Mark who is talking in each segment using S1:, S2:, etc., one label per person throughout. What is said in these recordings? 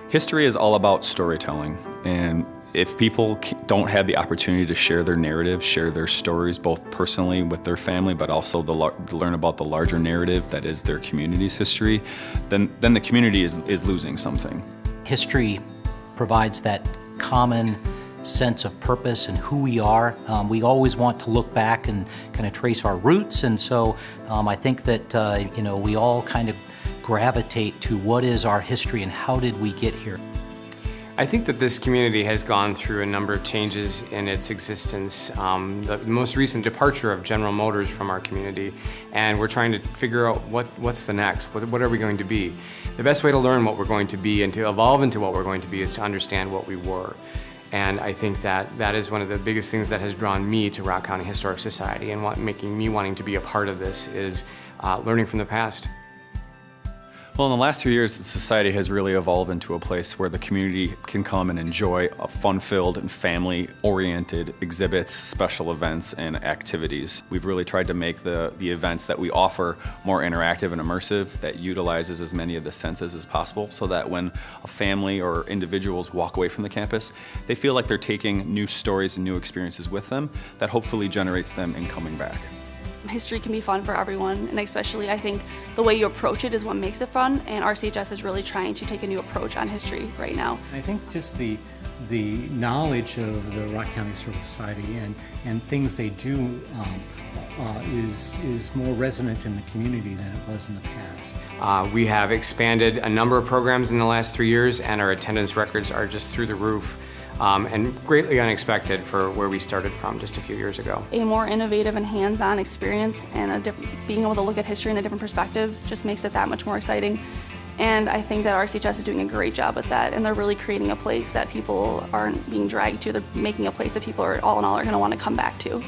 S1: History is all about storytelling, and if people don't have the opportunity to share their narrative, share their stories, both personally with their family, but also to learn about the larger narrative that is their community's history, then the community is losing something.
S2: History provides that common sense of purpose and who we are. We always want to look back and kind of trace our roots, and so I think that we all kind of gravitate to what is our history and how did we get here.
S3: I think that this community has gone through a number of changes in its existence. The most recent departure of General Motors from our community, and we're trying to figure out what's the next, what are we going to be. The best way to learn what we're going to be and to evolve into what we're going to be is to understand what we were. And I think that is one of the biggest things that has drawn me to Rock County Historic Society, and making me wanting to be a part of this is learning from the past.
S1: Well, in the last 3 years, the society has really evolved into a place where the community can come and enjoy a fun-filled and family-oriented exhibits, special events, and activities. We've really tried to make the events that we offer more interactive and immersive, that utilizes as many of the senses as possible, so that when a family or individuals walk away from the campus, they feel like they're taking new stories and new experiences with them that hopefully generates them in coming back.
S4: History can be fun for everyone, and especially I think the way you approach it is what makes it fun, and RCHS is really trying to take a new approach on history right now.
S5: I think just the knowledge of the Rock County Historical Society and things they do is more resonant in the community than it was in the past.
S3: We have expanded a number of programs in the last 3 years, and our attendance records are just through the roof. And greatly unexpected for where we started from just a few years ago.
S4: A more innovative and hands-on experience and being able to look at history in a different perspective just makes it that much more exciting. And I think that RCHS is doing a great job with that, and they're really creating a place that people aren't being dragged to. They're making a place that people are, all in all, are going to want to come back to.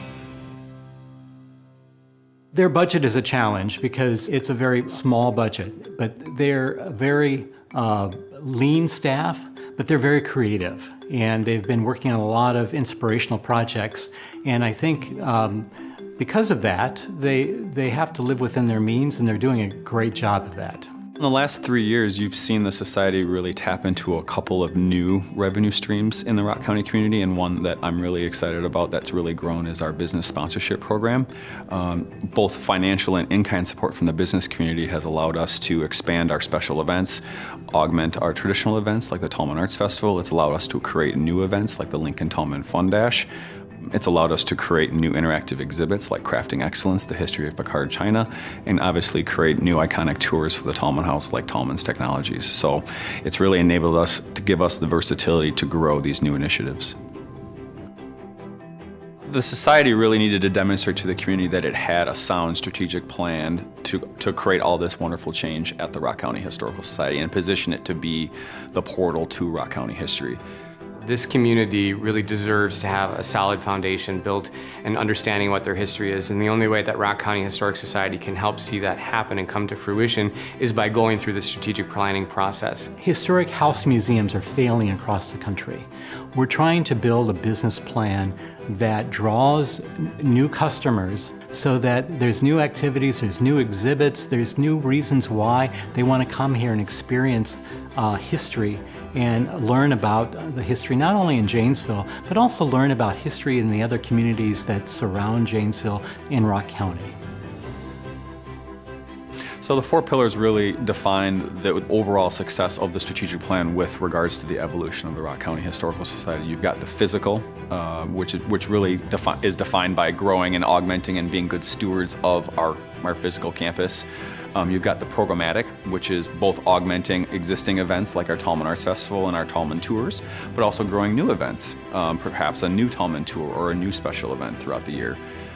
S5: Their budget is a challenge because it's a very small budget, but they're a very lean staff, but they're very creative, and they've been working on a lot of inspirational projects, and I think because of that, they have to live within their means, and they're doing a great job of that.
S1: In the last 3 years, you've seen the society really tap into a couple of new revenue streams in the Rock County community, and one that I'm really excited about that's really grown is our business sponsorship program. Both financial and in-kind support from the business community has allowed us to expand our special events, augment our traditional events like the Tallman Arts Festival. It's allowed us to create new events like the Lincoln Tallman Fun Dash. It's allowed us to create new interactive exhibits like Crafting Excellence, the history of Picard China, and obviously create new iconic tours for the Tallman House like Tallman's Technologies. So it's really enabled us to give us the versatility to grow these new initiatives. The society really needed to demonstrate to the community that it had a sound strategic plan to create all this wonderful change at the Rock County Historical Society and position it to be the portal to Rock County history.
S3: This community really deserves to have a solid foundation built and understanding what their history is, and the only way that Rock County Historic Society can help see that happen and come to fruition is by going through the strategic planning process.
S5: Historic house museums are failing across the country. We're trying to build a business plan that draws new customers so that there's new activities, there's new exhibits, there's new reasons why they want to come here and experience history and learn about the history not only in Janesville, but also learn about history in the other communities that surround Janesville in Rock County.
S1: So the 4 pillars really define the overall success of the strategic plan with regards to the evolution of the Rock County Historical Society. You've got the physical, which really is defined by growing and augmenting and being good stewards of our physical campus. You've got the programmatic, which is both augmenting existing events like our Tallman Arts Festival and our Tallman Tours, but also growing new events, perhaps a new Tallman Tour or a new special event throughout the year.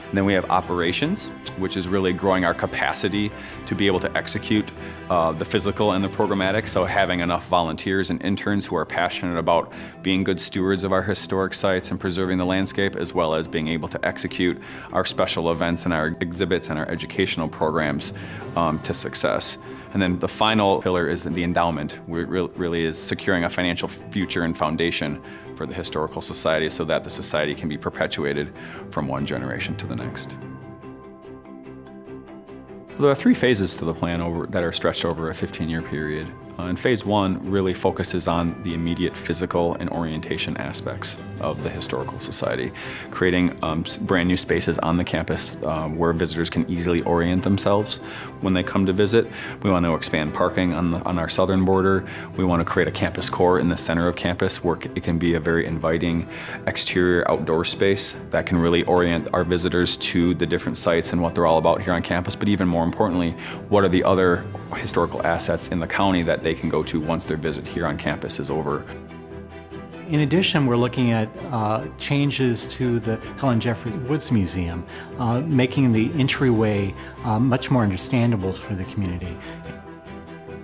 S1: And then we have operations, which is really growing our capacity to be able to execute the physical and the programmatic, so having enough volunteers and interns who are passionate about being good stewards of our historic sites and preserving the landscape, as well as being able to execute our special events and our exhibits and our educational programs to success. And then the final pillar is the endowment, where it really is securing a financial future and foundation for the Historical Society so that the society can be perpetuated from one generation to the next. There are 3 phases to the plan that are stretched over a 15-year period. And phase one really focuses on the immediate physical and orientation aspects of the Historical Society, creating brand new spaces on the campus where visitors can easily orient themselves when they come to visit. We want to expand parking on our southern border. We want to create a campus core in the center of campus where it can be a very inviting exterior outdoor space that can really orient our visitors to the different sites and what they're all about here on campus, but even more importantly, what are the other historical assets in the county that they can go to once their visit here on campus is over.
S5: In addition, we're looking at changes to the Helen Jeffries Woods Museum, making the entryway much more understandable for the community.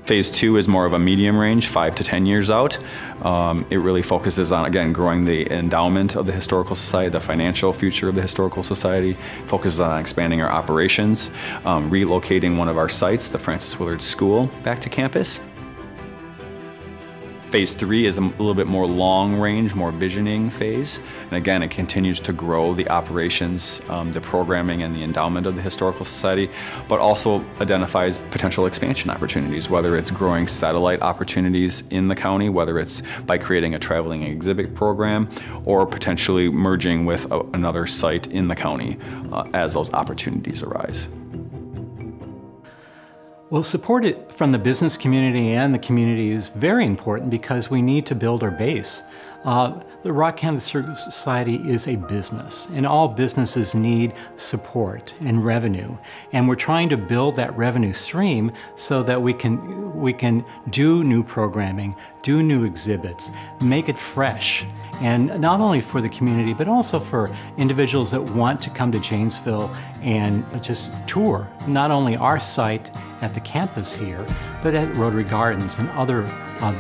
S1: Phase two is more of a medium range, 5 to 10 years out. It really focuses on, again, growing the endowment of the Historical Society, the financial future of the Historical Society, focuses on expanding our operations, relocating one of our sites, the Francis Willard School, back to campus. Phase three is a little bit more long range, more visioning phase. And again, it continues to grow the operations, the programming and the endowment of the Historical Society, but also identifies potential expansion opportunities, whether it's growing satellite opportunities in the county, whether it's by creating a traveling exhibit program, or potentially merging with another site in the county as those opportunities arise.
S5: Well, support from the business community and the community is very important because we need to build our base. The Rock County Historical Society is a business, and all businesses need support and revenue. And we're trying to build that revenue stream so that we can do new programming, do new exhibits, make it fresh. And not only for the community, but also for individuals that want to come to Janesville and just tour not only our site at the campus here, but at Rotary Gardens and other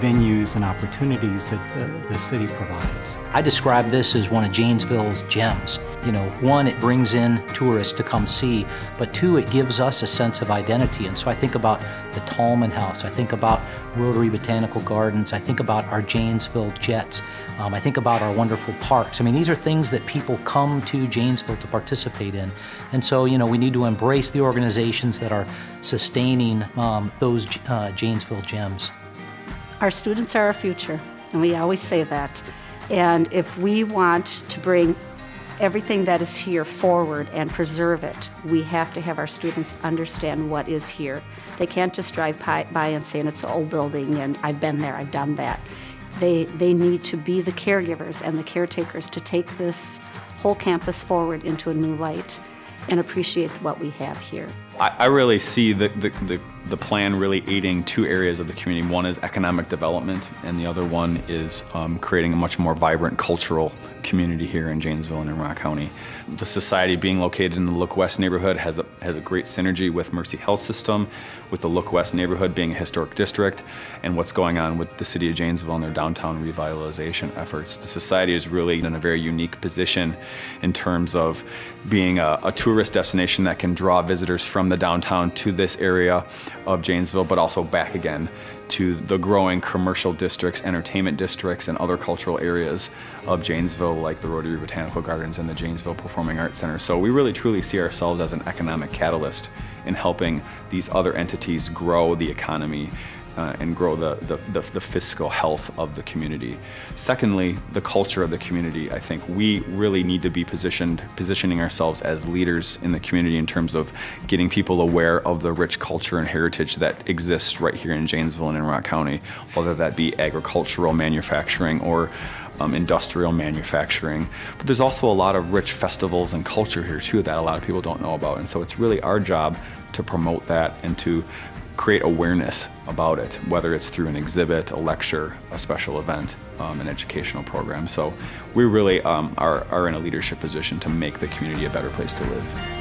S5: venues and opportunities that the city provides.
S2: I describe this as one of Janesville's gems. You know, one, it brings in tourists to come see, but two, it gives us a sense of identity. And so I think about the Tallman House, I think about Rotary Botanical Gardens, I think about our Janesville Jets, I think about our wonderful parks. I mean, these are things that people come to Janesville to participate in. And so, you know, we need to embrace the organizations that are sustaining those Janesville gems.
S6: Our students are our future, and we always say that. And if we want to bring everything that is here forward and preserve it, we have to have our students understand what is here. They can't just drive by and say, it's an old building and I've been there, I've done that. They need to be the caregivers and the caretakers to take this whole campus forward into a new light and appreciate what we have here.
S1: I really see the plan really aiding two areas of the community. One is economic development, and the other one is creating a much more vibrant cultural community here in Janesville and in Rock County. The society being located in the Look West neighborhood has a great synergy with Mercy Health System, with the Look West neighborhood being a historic district, and what's going on with the city of Janesville and their downtown revitalization efforts. The society is really in a very unique position in terms of being a tourist destination that can draw visitors from the downtown to this area of Janesville, but also back again to the growing commercial districts, entertainment districts, and other cultural areas of Janesville, like the Rotary Botanical Gardens and the Janesville Performing Arts Center. So we really truly see ourselves as an economic catalyst in helping these other entities grow the economy and grow the fiscal health of the community. Secondly, the culture of the community. I think we really need to be positioning ourselves as leaders in the community in terms of getting people aware of the rich culture and heritage that exists right here in Janesville and in Rock County, whether that be agricultural manufacturing or industrial manufacturing. But there's also a lot of rich festivals and culture here too that a lot of people don't know about. And so it's really our job to promote that and to create awareness about it, whether it's through an exhibit, a lecture, a special event, an educational program. So we really are in a leadership position to make the community a better place to live.